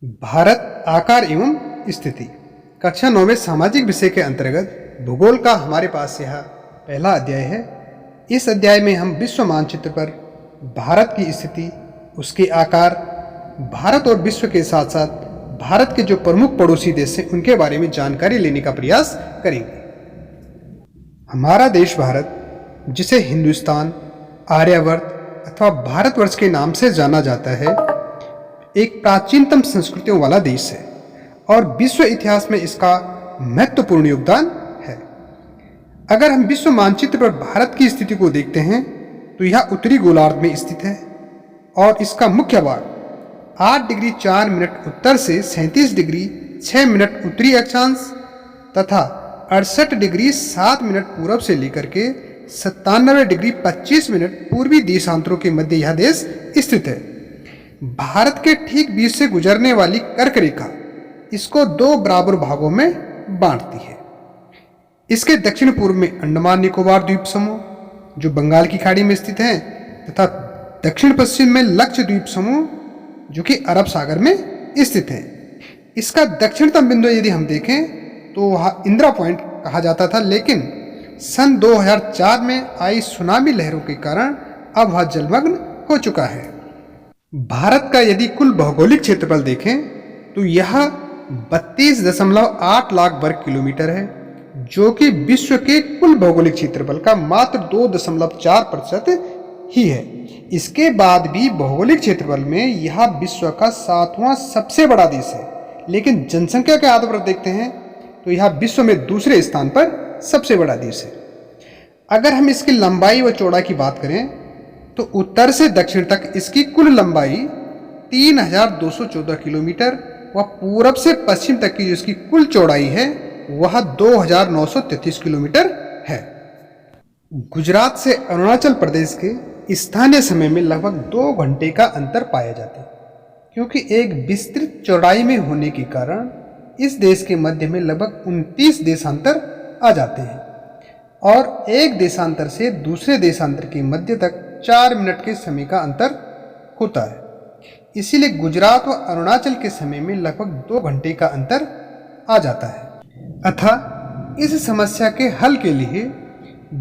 भारत आकार एवं स्थिति। कक्षा 9 में सामाजिक विषय के अंतर्गत भूगोल का हमारे पास यह पहला अध्याय है। इस अध्याय में हम विश्व मानचित्र पर भारत की स्थिति, उसके आकार, भारत और विश्व के साथ साथ भारत के जो प्रमुख पड़ोसी देश हैं उनके बारे में जानकारी लेने का प्रयास करेंगे। हमारा देश भारत, जिसे हिंदुस्तान, आर्यावर्त अथवा भारतवर्ष के नाम से जाना जाता है, एक प्राचीनतम संस्कृतियों वाला देश है और विश्व इतिहास में इसका महत्वपूर्ण योगदान है। अगर हम विश्व मानचित्र पर भारत की स्थिति को देखते हैं तो यह उत्तरी गोलार्ध में स्थित है और इसका मुख्य भाग 8 डिग्री 4 मिनट उत्तर से 37 डिग्री 6 मिनट उत्तरी अक्षांश तथा 68 डिग्री 7 मिनट पूर्व से लेकर के 97 डिग्री 25 मिनट पूर्वी देशांतरों के मध्य यह देश स्थित है। भारत के ठीक बीच से गुजरने वाली कर्क रेखा इसको 2 बराबर भागों में बांटती है। इसके दक्षिण पूर्व में अंडमान निकोबार द्वीप समूह जो बंगाल की खाड़ी में स्थित है तथा दक्षिण पश्चिम में लक्षद्वीप द्वीप समूह जो कि अरब सागर में स्थित है। इसका दक्षिणतम बिंदु यदि हम देखें तो वह इंदिरा पॉइंट कहा जाता था, लेकिन सन 2004 में आई सुनामी लहरों के कारण अब वह जलमग्न हो चुका है। भारत का यदि कुल भौगोलिक क्षेत्रफल देखें तो यह 32.8 लाख वर्ग किलोमीटर है, जो कि विश्व के कुल भौगोलिक क्षेत्रफल का मात्र 2.4% ही है। इसके बाद भी भौगोलिक क्षेत्रफल में यह विश्व का 7वां सबसे बड़ा देश है, लेकिन जनसंख्या के आधार पर देखते हैं तो यह विश्व में दूसरे स्थान पर सबसे बड़ा देश है। अगर हम इसकी लंबाई व चौड़ाई की बात करें तो उत्तर से दक्षिण तक इसकी कुल लंबाई 3214 किलोमीटर व पूरब से पश्चिम तक की जो इसकी कुल चौड़ाई है वह 2933 किलोमीटर है। गुजरात से अरुणाचल प्रदेश के स्थानीय समय में लगभग 2 घंटे का अंतर पाया जाता है, क्योंकि एक विस्तृत चौड़ाई में होने के कारण इस देश के मध्य में लगभग 29 देशांतर आ जाते हैं और एक देशांतर से दूसरे देशांतर के मध्य तक 4 मिनट के समय का अंतर होता है। इसीलिए गुजरात व अरुणाचल के समय में लगभग 2 घंटे का अंतर आ जाता है। अतः इस समस्या के हल के लिए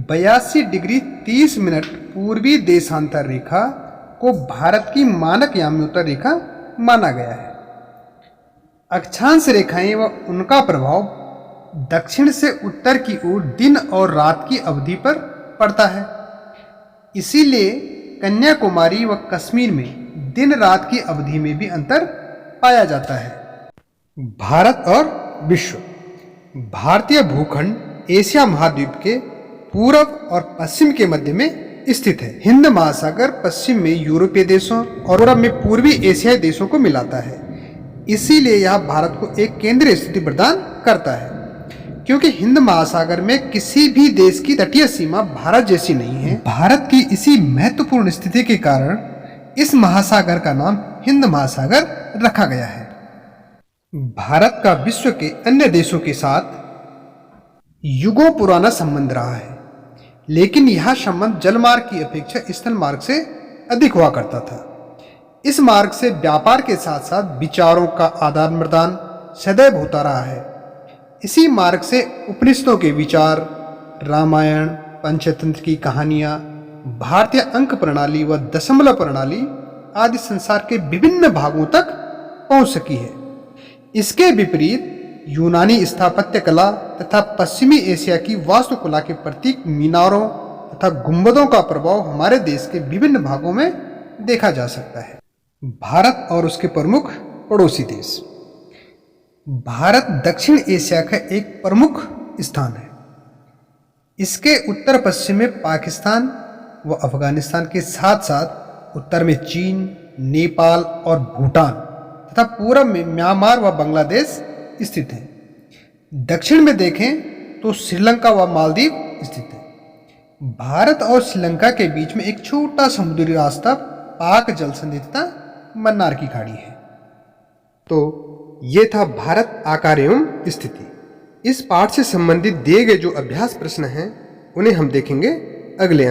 82 डिग्री 30 मिनट पूर्वी देशांतर रेखा को भारत की मानक याम्योत्तर रेखा माना गया है। अक्षांश रेखाएं व उनका प्रभाव दक्षिण से उत्तर की ओर दिन और रात की अवधि पर पड़ता है। इसीलिए कन्याकुमारी व कश्मीर में दिन रात की अवधि में भी अंतर पाया जाता है। भारत और विश्व। भारतीय भूखंड एशिया महाद्वीप के पूर्व और पश्चिम के मध्य में स्थित है। हिंद महासागर पश्चिम में यूरोपीय देशों और पूर्व में पूर्वी एशियाई देशों को मिलाता है। इसीलिए यह भारत को एक केंद्रीय स्थिति प्रदान करता है, क्योंकि हिंद महासागर में किसी भी देश की तटीय सीमा भारत जैसी नहीं है। भारत की इसी महत्वपूर्ण स्थिति के कारण इस महासागर का नाम हिंद महासागर रखा गया है। भारत का विश्व के अन्य देशों के साथ युगों पुराना संबंध रहा है, लेकिन यह संबंध जलमार्ग की अपेक्षा स्थल मार्ग से अधिक हुआ करता था। इस मार्ग से व्यापार के साथ साथ विचारों का आदान प्रदान सदैव होता रहा है। इसी मार्ग से उपनिषदों के विचार, रामायण, पंचतंत्र की कहानियाँ, भारतीय अंक प्रणाली व दशमलव प्रणाली आदि संसार के विभिन्न भागों तक पहुँच सकी है। इसके विपरीत यूनानी स्थापत्य कला तथा पश्चिमी एशिया की वास्तुकला के प्रतीक मीनारों तथा गुंबदों का प्रभाव हमारे देश के विभिन्न भागों में देखा जा सकता है। भारत और उसके प्रमुख पड़ोसी देश। भारत दक्षिण एशिया का एक प्रमुख स्थान है। इसके उत्तर पश्चिम में पाकिस्तान व अफगानिस्तान के साथ साथ उत्तर में चीन, नेपाल और भूटान तथा पूर्व में म्यांमार व बांग्लादेश स्थित है। दक्षिण में देखें तो श्रीलंका व मालदीव स्थित है। भारत और श्रीलंका के बीच में एक छोटा समुद्री रास्ता पाक जल संधि तथा मन्नार की खाड़ी है। तो ये था भारत आकार एवं स्थिति। इस पाठ से संबंधित दिए गए जो अभ्यास प्रश्न हैं उन्हें हम देखेंगे अगले अंक।